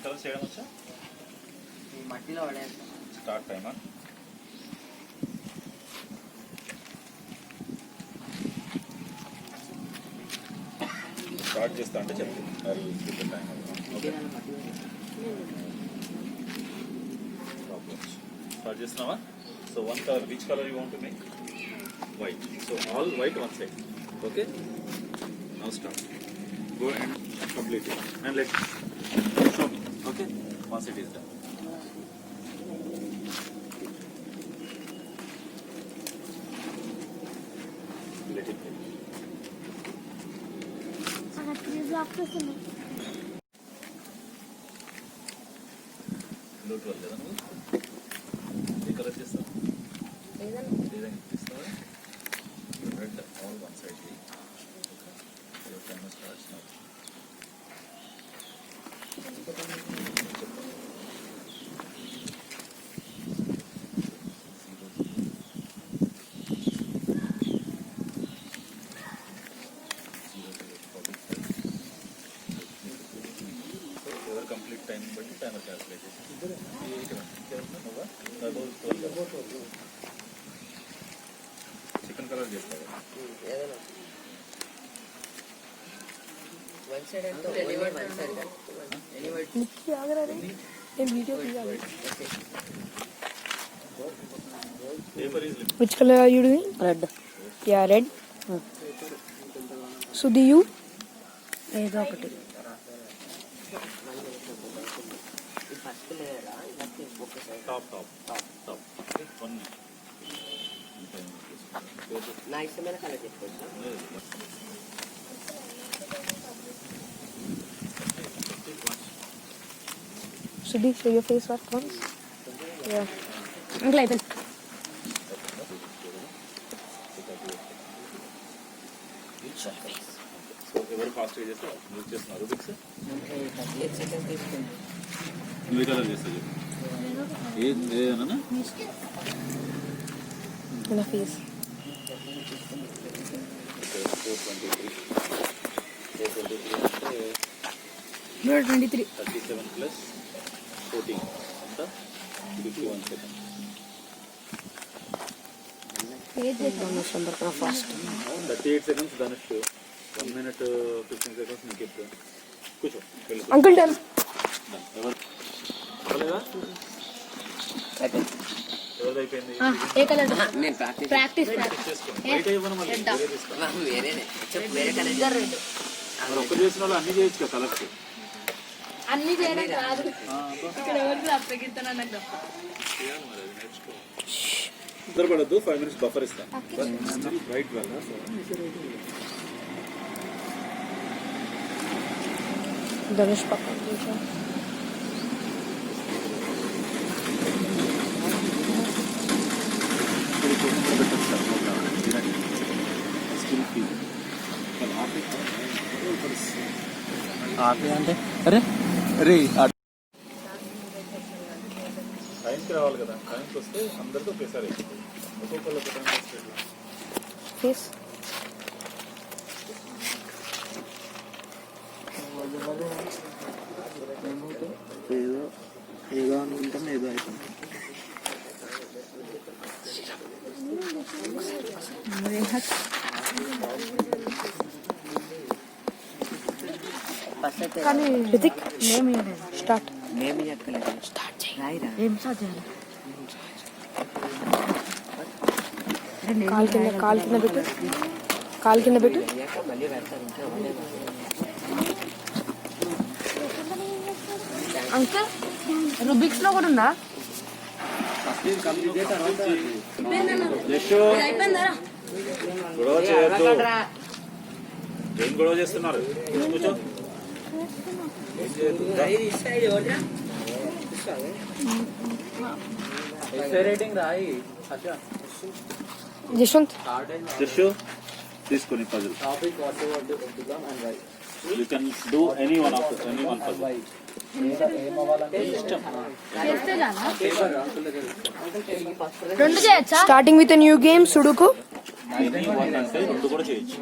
Colours చేయడం వచ్చా? ఈ మట్టిలో పడేస్తాం. స్టార్ట్ టైమా? స్టార్ట్ చేస్తా అంటే చెప్పు. టైం స్టార్ట్ చేస్తున్నావా? So one colour, which colour you want to make? White. So all white one side. Okay, now start. Go and complete it and let show me. Okay, once it is done. Let it go. Look well, కదా నువ్వు ఏ colour చేస్తావు? Design ఇస్తావా? Red all one side. Your timer starts now. Complete time బట్టి timer calculate చేసి chicken colour చేస్తావా? One side and one side. Which color are you doing? Red. Yeah, red. Sudhi, you? ఏదో ఒకటి. First layer top one. నా ఇష్టమైన colour చేసుకోవచ్చు. Sudhi, show your face first once. Yeah. Uncle, I will. So ఎవరు fast చేస్తే నువ్వు చేస్తున్నారు Rubik's? 8 seconds తీసుకుంది. నువ్వు ఏ కలర్ చేస్తావు చెప్పు. ఏదన్నా My face. 423 37 plus 14 ఎంత? 51 seconds. Fast 38 seconds Dhanush. 1 minute 15 seconds నీకు ఎప్పుడు కూర్చో. Uncle, done. ఎవరు అవ్వలేదా? ఎవరిది అయిపోయింది? ఏ కలర్? నేను ప్రాక్టీస్ చేసుకోండి. బయట ఇవ్వను మళ్ళీ వేరే తీసుకో. వేరేనే వేరే కలర్. మరి ఒక్క చేసిన వాళ్ళు అన్ని చేయొచ్చు కదా కలర్స్. అన్ని చేయడం కాదు. ఇక్కడ ఎవరికి అప్పగిస్తాను నాకు తప్ప. నిద్రపడద్దు. 5 minutes బఫర్ ఇస్తాను. రైట్ వల్ల ధనుష్ పక్కన చూసా. అంటే అరే అరే టైంకి రావాలి కదా. టైంకి వస్తే అందరితో ఒకేసారి ఒక్కొక్కరు ఒక టైం వస్తే ఫేస్ ఏదో అనుకుంటాం ఏదో అయిపోయింది. కానీ రితిక్ స్టార్ట్. మేము ఎక్కలేదు. స్టార్ట్ చేయి. ఏం స్టార్ట్ చేయాలి? కాల్ కింద పెట్టు. కాల్ కింద పెట్టు. మళ్ళీ పెడతారు ఇంకా. అంకుల్ రుబిక్స్ లో కూడా ఉందా? గొడవ చేయొద్దు. ఏం గొడవ చేస్తున్నారు? కూర్చో. జశ్వంత్ తీసుకొని puzzle. You can do any one puzzle. Starting with a new game, Sudoku. అంటే రెండు కూడా చేయొచ్చు.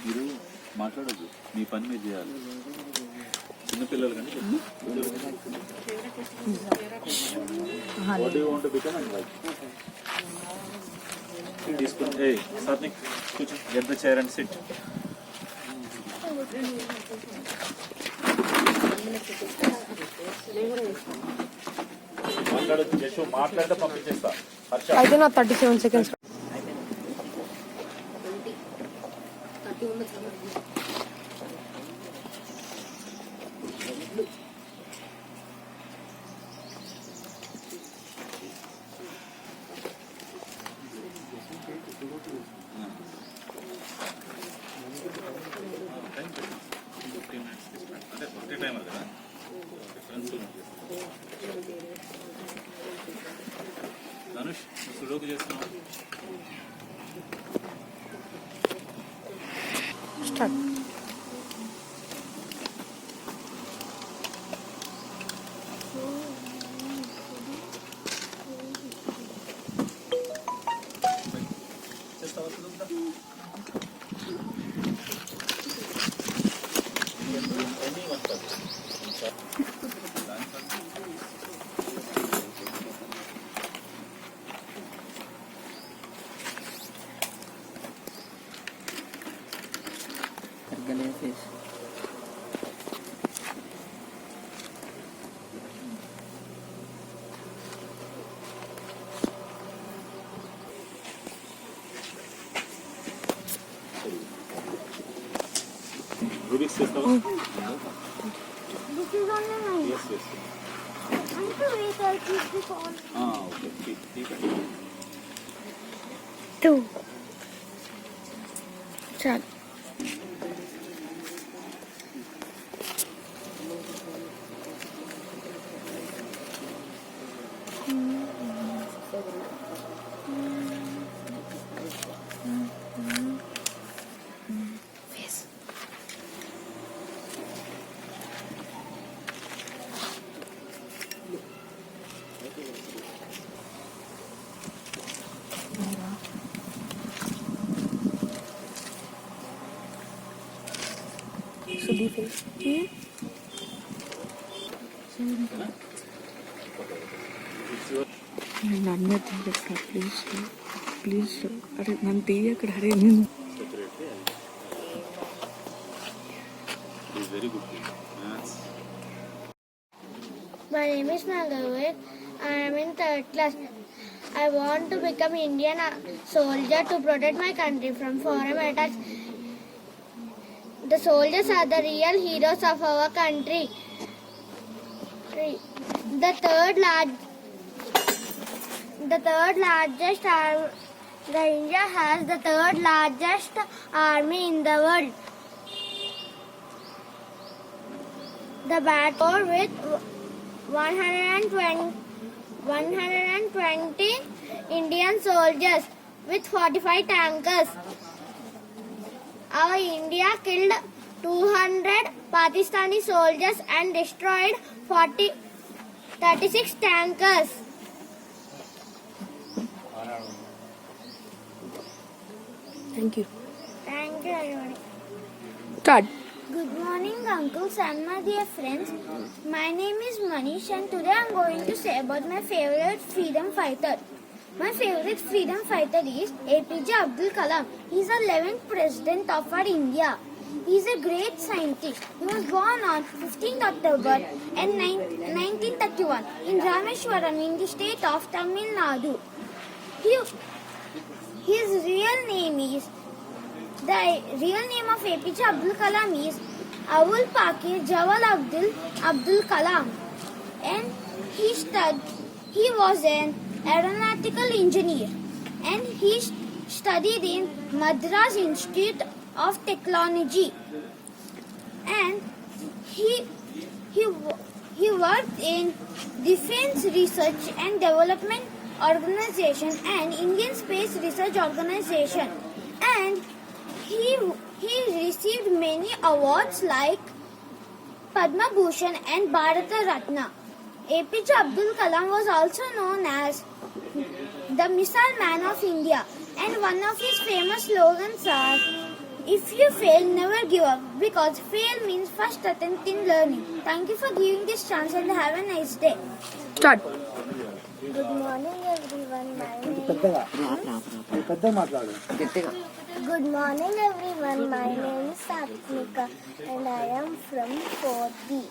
మీరు మాట్లాడద్దు, మీ పని మీరు చేయాలి. చిన్నపిల్లలు కానీ what do you want to become and why తీసుకుని ఏ సాత్విక్ కూర్చో get the chair and sit మాట్లాడొచ్చు జస్ట్ మాట్లాడితే పంపించేస్తా హర్ష అయితే నా 37 seconds. అంటే ఒకటి టైం కదా డిఫరెన్స్ ధనుష్ సుడోకు చేస్తున్నావు Start. చేస్తావా సుడోకు సరిగ్గా లేదు ఫేస్. రూబిక్స్ చేస్తావా This is only mine. Yes yes Until wait, I'll keep this on. Okay ठीक है 2. Start. Face. Sudhi face. It's your నేను అన్నది చెప్తా ప్లీజ్ ప్లీజ్. అరే నన్ను తీయక్కడ. అరే నేను separately is very good maths My name is Nagavet. I am in third class. I want to become Indian soldier to protect my country from foreign attacks. The soldiers are the real heroes of our country. The third largest the India has the third largest army in the world. The battle with 120 Indian soldiers with 45 tankers. Our India killed 200 Pakistani soldiers and destroyed 36 tankers. Thank you. Thank you, everybody. Start. Good morning, uncles and my dear friends. My name is Manish and today I am going to say about my favorite freedom fighter. My favorite freedom fighter is APJ Abdul Kalam. He is the 11th president of our India. He is a great scientist. He was born on 15th October in 1931 in Rameshwaram in the state of Tamil Nadu. His real name is The real name of APJ Abdul Kalam is Abul Pakir Jawal Abdul Kalam, and he was an aeronautical engineer, and he studied in Madras Institute of Technology, and he worked in Defense Research and Development Organization and Indian Space Research Organization, and he received many awards like Padma Bhushan and Bharata Ratna. APJ Abdul Kalam was also known as the Missile Man of India, and one of his famous slogans are If you fail, never give up because fail means first attempt in learning. Thank you for giving this chance and have a nice day. Start. Good morning, everyone. My name Good morning, everyone. My name is Satmika, and I am from 4D.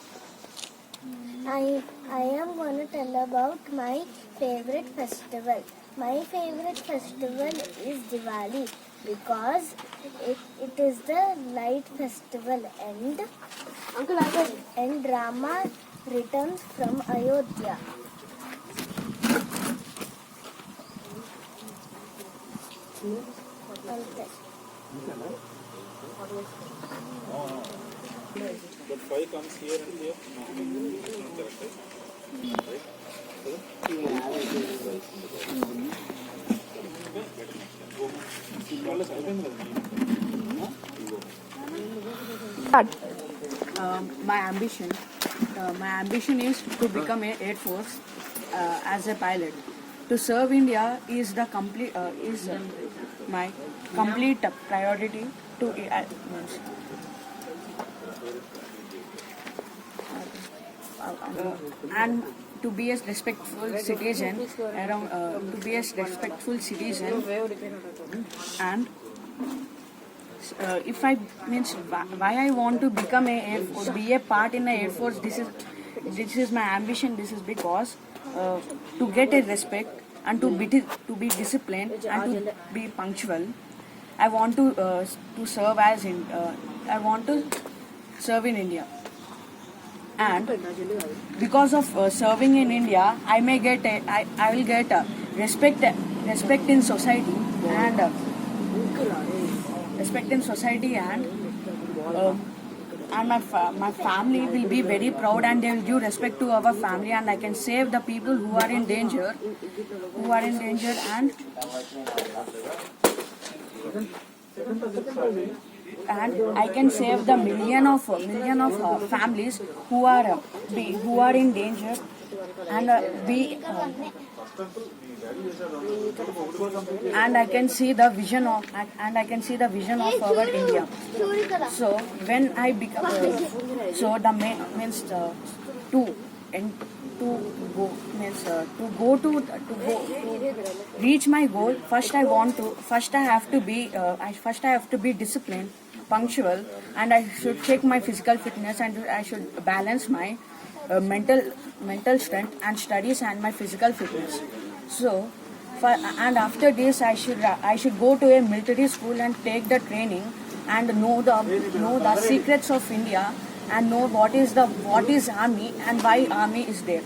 I am going to tell about my favorite festival. My favorite festival is Diwali because it is the light festival and Rama returns from Ayodhya. Okay. But 5 comes here and here. No. Correct, right? Start. My ambition is to become a Air Force as a pilot. To serve India is the complete my complete priority to and to be a respectful citizen and if I means why I want to become a Air Force, be a part in the Air Force. This is my ambition. This is because to get a respect and to be disciplined and to be punctual. I want to serve as in I want to serve in India. And because of serving in India, I may get I will get respect in society and respect in society and my family will be very proud and they will give respect to our family and I can save the people who are in danger and I can save the million of families who are in danger and and I can see the vision of our India. So when I become so the means to reach my goal. First I have to be disciplined, punctual, and I should check my physical fitness and I should balance my mental strength and studies and my physical fitness. So and after this I should go to a military school and take the training and know the secrets of India and know what is army and why army is there.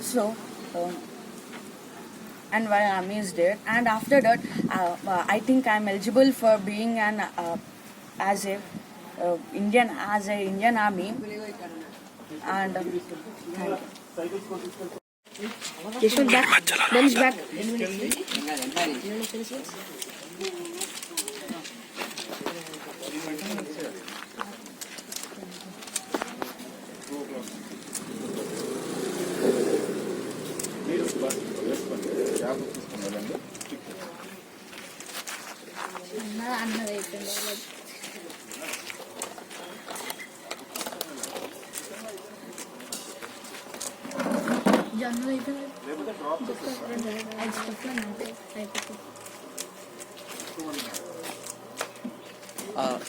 So and why army is there, and after that I think I am eligible for being an as a Indian army and thank you. Yeshwant back. Ben's back.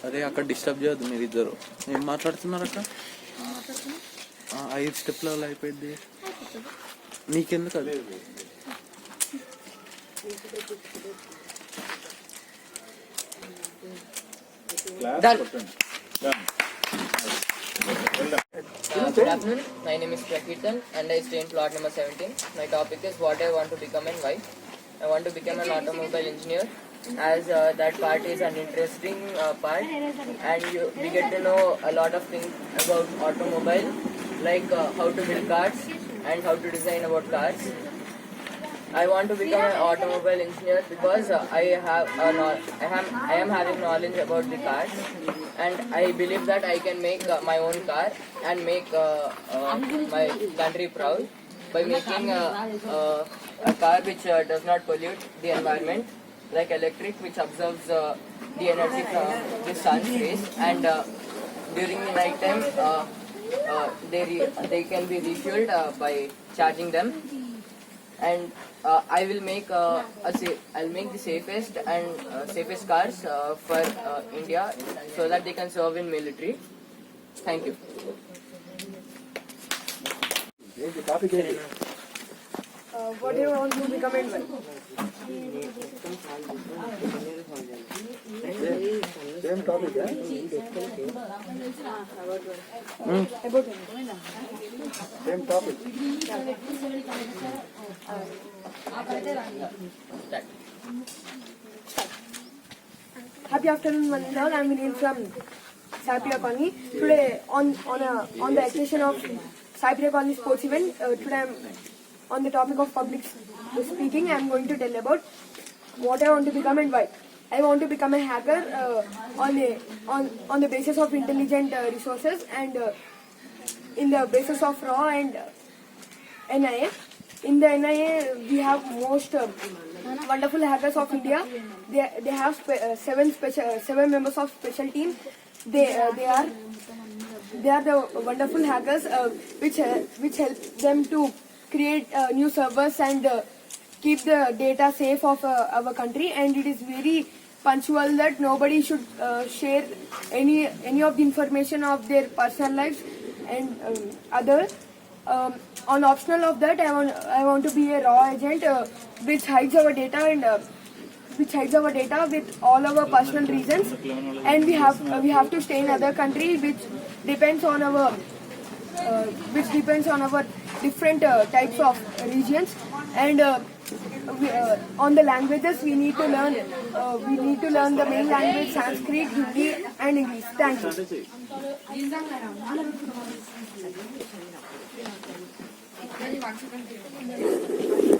అరే అక్కడ disturb చేయొద్దు మీరు ఇద్దరు ఏం మాట్లాడుతున్నారు అక్కడ 5 స్టెప్ల అయిపోయింది నీకెందుకు అది Good afternoon. My name is Prakirtan and I stay in plot number 17. My topic is what I want to become and why. I want to become an automobile engineer as that part is an interesting part and we get to know a lot of things about automobile like how to build cars and how to design about cars. I want to become an automobile engineer because I am having knowledge about the cars and I believe that I can make my own car and make my country proud by making a car which does not pollute the environment, like electric which absorbs the energy from the sun's rays, and during the night time they can be refueled by charging them. And I will make I'll make the safest cars for India, so that they can serve in military. Thank you. What do you want to become and why? Same topic, yeah? About Same topic. Happy afternoon, one and all. I'm Vinil from Cypriot Colony. Today, on the occasion of Cypriot Colony sports event, today I'm on the topic of public speaking. I'm going to tell about what I want to become and why. I want to become a hacker on the basis of intelligent resources and in the basis of RAW and NIA. In the NIA, we have most wonderful hackers of India. They have seven members of special team. They are the wonderful hackers which help them to create new servers and keep the data safe of our country. And it is very punctual that nobody should share any of the information of their personal lives and other. On optional of that, I want to be a raw agent which hides our data and with all our personal reasons, and we have to stay in other country which depends on our different types of regions. And on the languages, we need to learn the main language, Sanskrit, Hindi and English. Thank you.